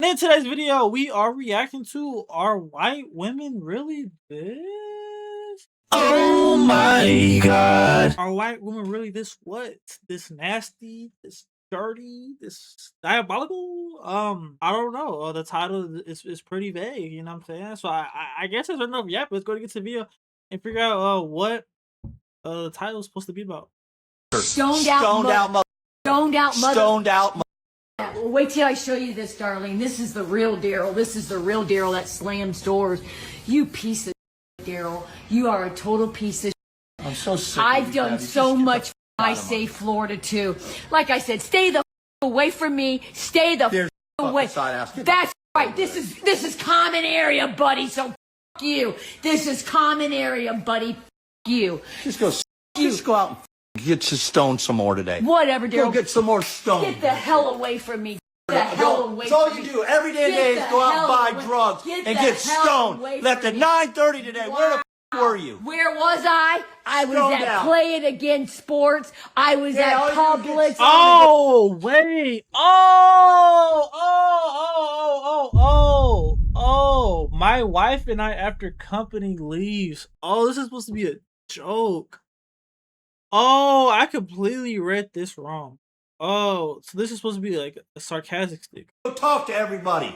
And in today's video, we are reacting to Are White Women Really This? Oh my god. Are white women really this what? This nasty, this dirty, this diabolical? I don't know. The title is pretty vague, you know what I'm saying? So I guess there's enough yet, but let's go to get to the video and figure out what the title is supposed to be about. Stoned out mother. Stoned out mother. Well, wait till I show you this, darling. This is the real Daryl. This is the real Daryl that slams doors. You piece of Daryl. You are a total piece of I'm so sick. I've done so much. I say Florida too. Like I said, stay the away from me. Stay the away. That's right. This is common area, buddy. So you. This is common area, buddy. You. Just go out and get you stoned some more today. Whatever, Daryl. Go get some more stoned. Get the hell away from me. The hell away. That's all from you me. do every damn day is go out and buy drugs and get stoned. Left at 9:30 today. Where the were you? Where was I? I was Stoned at out. Play It Again Sports. I was at Publix. Oh, wait. Oh. My wife and I after company leaves. Oh, this is supposed to be a joke. Oh, I completely read this wrong. Oh, so this is supposed to be like a sarcastic stick. Go talk to everybody.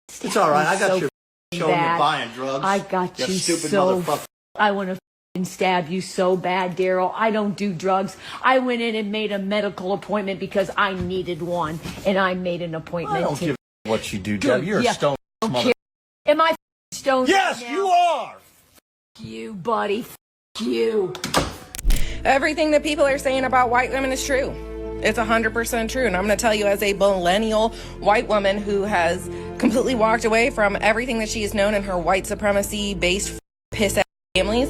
It's all right. I got your showing you buying drugs. I got you stupid so. motherfucker. I want to stab you so bad, Daryl. I don't do drugs. I went in and made a medical appointment because I needed one, and I made an appointment. I don't give a what you do, Deb. You're Yeah. a stone mother. Care. Am I stoned? Yes, now? you are. You, buddy. You. Everything that people are saying about white women is true. It's 100% true. And I'm going to tell you, as a millennial white woman who has completely walked away from everything that she has known in her white supremacy based piss ass families,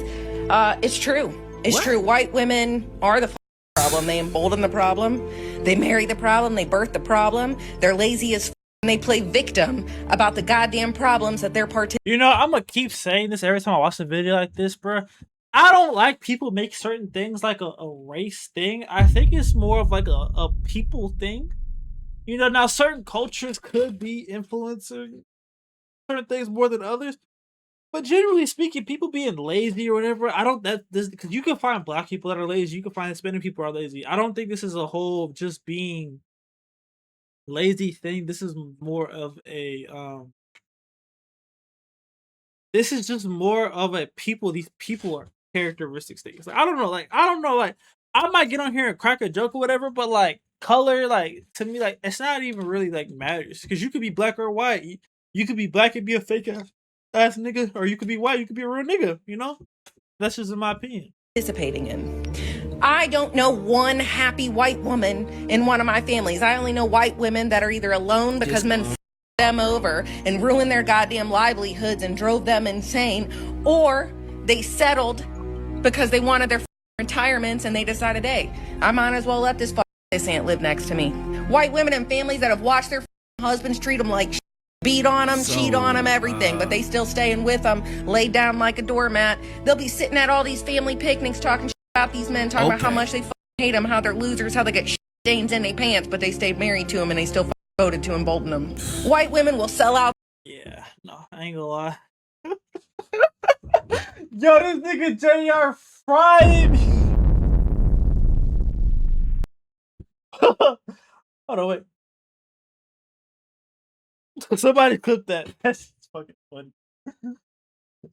it's true. It's true. White women are the problem. They embolden the problem. They marry the problem. They birth the problem. They're lazy as and they play victim about the goddamn problems that they're You know, I'm gonna keep saying this every time I watch a video like this, bro. I don't like people make certain things like a race thing. I think it's more of like a people thing. You know, now certain cultures could be influencing certain things more than others. But generally speaking, people being lazy or whatever, I don't because you can find black people that are lazy, you can find Hispanic people are lazy. I don't think this is a whole just being lazy thing. This is more of a this is just more of a these people are characteristics things. Like, I don't know, like I might get on here and crack a joke or whatever, but like color, like to me, like it's not even really like matters because you could be black or white. You could be black and be a fake ass nigga, or you could be white, you could be a real nigga, you know? That's just in my opinion. participating in. I don't know one happy white woman in one of my families. I only know white women that are either alone because men f them over and ruined their goddamn livelihoods and drove them insane, or they settled because they wanted their retirements and they decided, hey, I might as well let this aunt live next to me. White women and families that have watched their husbands treat them like beat on them, cheat on them, everything, but they still staying with them, laid down like a doormat. They'll be sitting at all these family picnics talking about these men, talking about how much they hate them, how they're losers, how they get stains in their pants, but they stayed married to them and they still voted to embolden them. White women will sell out. Yeah, no, I ain't gonna lie. Yo, this nigga JR fried me. Hold on, wait. Somebody clip that. That's fucking funny.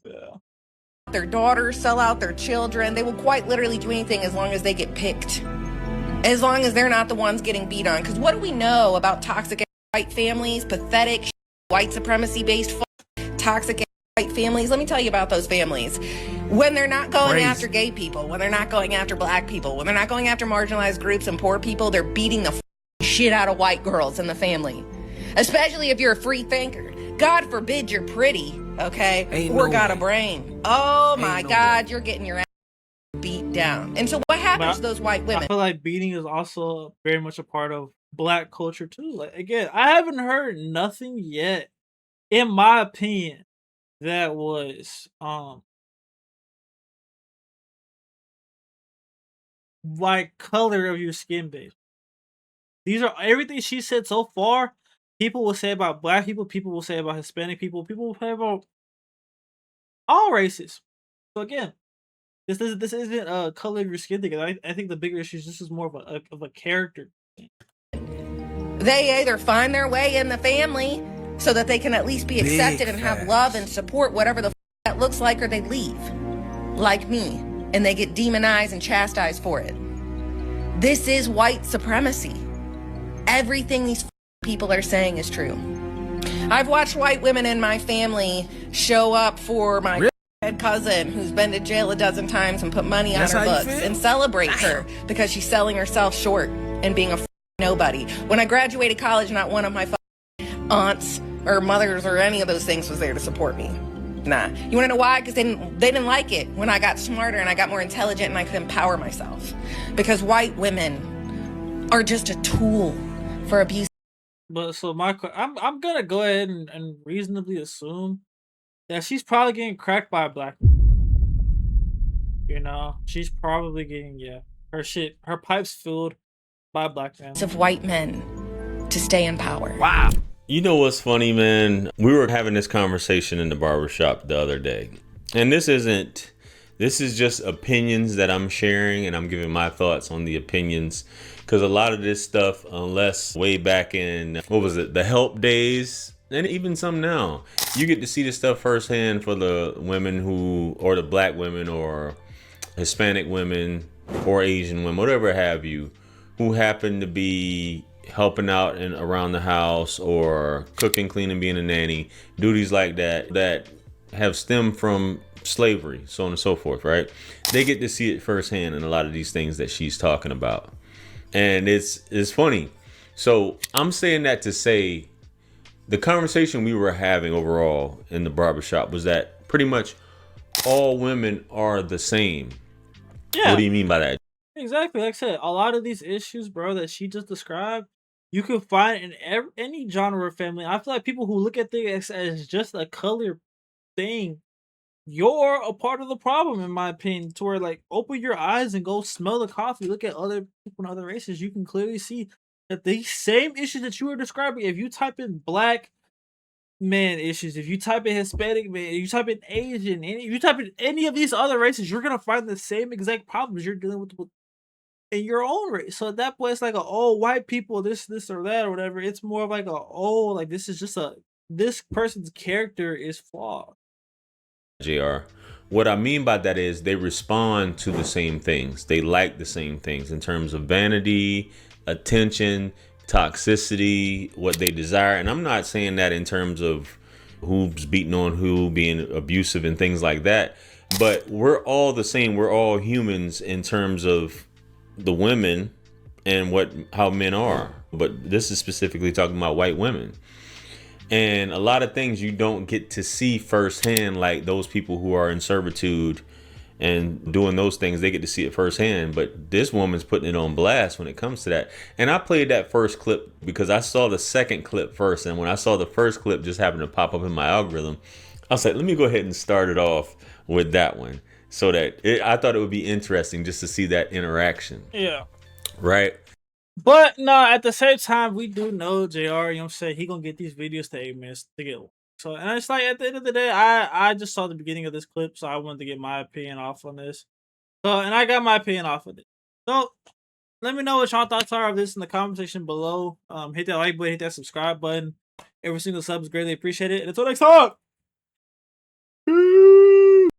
Yeah. Their daughters, sell out their children. They will quite literally do anything as long as they get picked. As long as they're not the ones getting beat on. Because what do we know about toxic white families, pathetic white supremacy based toxic white families? Let me tell you about those families. When they're not going after gay people, when they're not going after black people, when they're not going after marginalized groups and poor people, they're beating the shit out of white girls in the family. Especially if you're a free thinker. God forbid you're pretty, okay? Or got a brain. Oh my God, you're getting your ass beat down. And so what happens to those white women? I feel like beating is also very much a part of black culture too. Like, again, I haven't heard nothing yet, in my opinion, that was like color of your skin based. These are everything she said so far. people will say about black people will say about Hispanic people will say about all races. So again, this isn't a color of your skin thing. I think the bigger issue is this is more of a character. They either find their way in the family so that they can at least be accepted and have love and support, whatever the that looks like, or they leave, like me, and they get demonized and chastised for it. This is white supremacy. Everything these people are saying is true. I've watched white women in my family show up for my cousin who's been to jail a dozen times and put money on her books and celebrate her because she's selling herself short and being a nobody. When I graduated college, not one of my aunts or mothers or any of those things was there to support me. Nah. You want to know why? Because they didn't like it when I got smarter and I got more intelligent and I could empower myself. Because white women are just a tool for abuse. But so I'm gonna go ahead and reasonably assume that she's probably getting cracked by a black. You know, she's probably getting her pipes filled by a black man. Of white men to stay in power. Wow. You know what's funny, man? We were having this conversation in the barbershop the other day. And this is just opinions that I'm sharing, and I'm giving my thoughts on the opinions. Because a lot of this stuff, unless way back in, what was it, the help days, and even some now, you get to see this stuff firsthand for the women or the black women or Hispanic women or Asian women, whatever have you, who happen to be helping out and around the house or cooking, cleaning, being a nanny, duties like that have stemmed from slavery, so on and so forth, right? They get to see it firsthand in a lot of these things that she's talking about. And it's funny. So I'm saying that to say the conversation we were having overall in the barbershop was that pretty much all women are the same. Yeah. What do you mean by that? Exactly. Like I said, a lot of these issues, bro, that she just described, you can find in any genre of family. I feel like people who look at things as just a color thing, you're a part of the problem, in my opinion. To where, like, open your eyes and go smell the coffee. Look at other people in other races. You can clearly see that these same issues that you were describing, if you type in black man issues, if you type in Hispanic man, if you type in Asian, you type in any of these other races, you're gonna find the same exact problems you're dealing with in your own race. So at that point, it's like white people, this or that or whatever. It's more of like like this is just this person's character is flawed. JR. What I mean by that is they respond to the same things. They like the same things in terms of vanity, attention, toxicity, what they desire. And I'm not saying that in terms of who's beating on who, being abusive and things like that. But we're all the same. We're all humans in terms of the women and how men are. But this is specifically talking about white women. And a lot of things you don't get to see firsthand, like those people who are in servitude and doing those things, they get to see it firsthand. But this woman's putting it on blast when it comes to that. And I played that first clip because I saw the second clip first. And when I saw the first clip just happen to pop up in my algorithm, I was like, let me go ahead and start it off with that one. So that I thought it would be interesting just to see that interaction. Yeah. Right. But no, at the same time, we do know JR, you know what I'm saying, he gonna get these videos to 8 minutes to get. So, and it's like at the end of the day, I just saw the beginning of this clip, so I wanted to get my opinion off on this. So, and I got my opinion off of it. So, let me know what y'all thoughts are of this in the comment section below. Hit that like button, hit that subscribe button. Every single sub is greatly appreciated. And until next time.